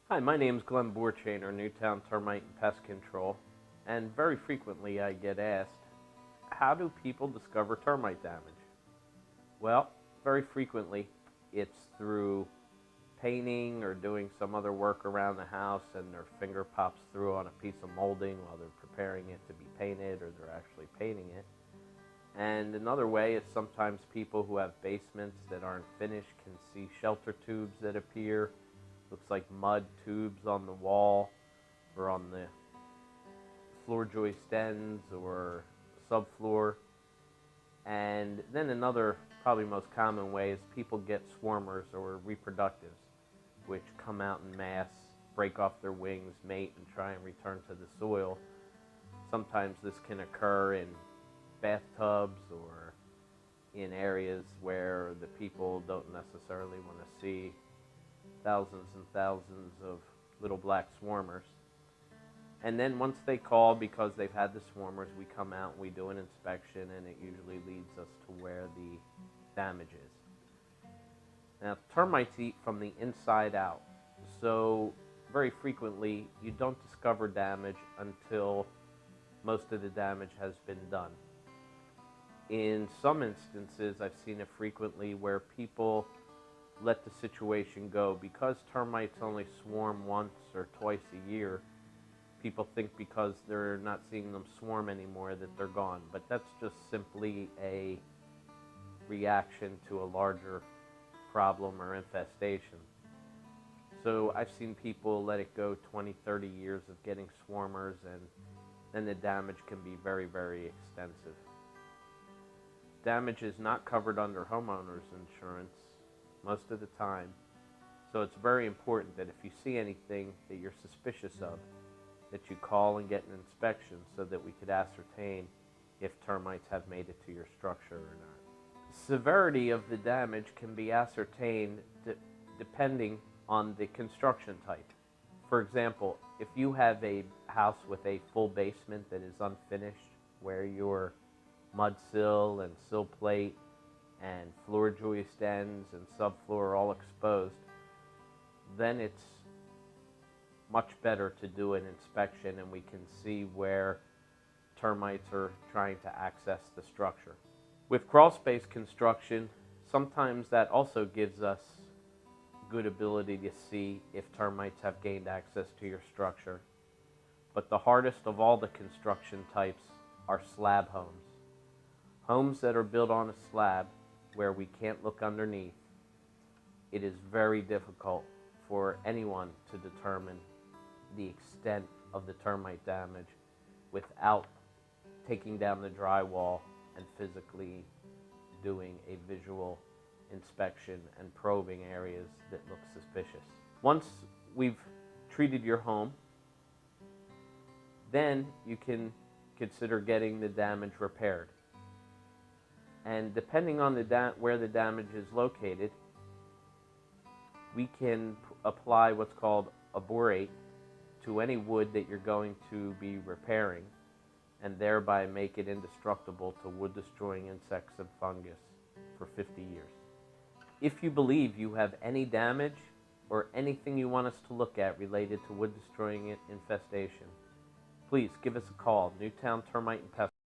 Hi, my name is Glenn Borchainer, Newtown Termite and Pest Control, and very frequently I get asked, how do people discover termite damage? Well, very frequently it's through painting or doing some other work around the house and their finger pops through on a piece of molding while they're preparing it to be painted or they're actually painting it. And another way is sometimes people who have basements that aren't finished can see shelter tubes that appear. Looks like mud tubes on the wall or on the floor joist ends or subfloor. And then another, probably most common way, is people get swarmers or reproductives, which come out in mass, break off their wings, mate, and try and return to the soil. Sometimes this can occur in bathtubs or in areas where the people don't necessarily want to see thousands and thousands of little black swarmers. And then once they call because they've had the swarmers, we come out and we do an inspection, and it usually leads us to where the damage is. Now, termites eat from the inside out, so very frequently you don't discover damage until most of the damage has been done. In some instances, I've seen it frequently where people let the situation go. Because termites only swarm once or twice a year, people think because they're not seeing them swarm anymore that they're gone. But that's just simply a reaction to a larger problem or infestation. So I've seen people let it go 20, 30 years of getting swarmers, and then the damage can be very, very extensive. Damage is not covered under homeowners insurance most of the time, so it's very important that if you see anything that you're suspicious of, that you call and get an inspection so that we could ascertain if termites have made it to your structure or not. Severity of the damage can be ascertained depending on the construction type. For example, if you have a house with a full basement that is unfinished, where your mud sill and sill plate and floor joist ends and subfloor are all exposed, then it's much better to do an inspection and we can see where termites are trying to access the structure. With crawl space construction, sometimes that also gives us good ability to see if termites have gained access to your structure. But the hardest of all the construction types are slab homes. Homes that are built on a slab where we can't look underneath. It is very difficult for anyone to determine the extent of the termite damage without taking down the drywall and physically doing a visual inspection and probing areas that look suspicious. Once we've treated your home, then you can consider getting the damage repaired. And depending on where the damage is located, we can apply what's called a borate to any wood that you're going to be repairing, and thereby make it indestructible to wood-destroying insects and fungus for 50 years. If you believe you have any damage or anything you want us to look at related to wood-destroying infestation, please give us a call, Newtown Termite and Pest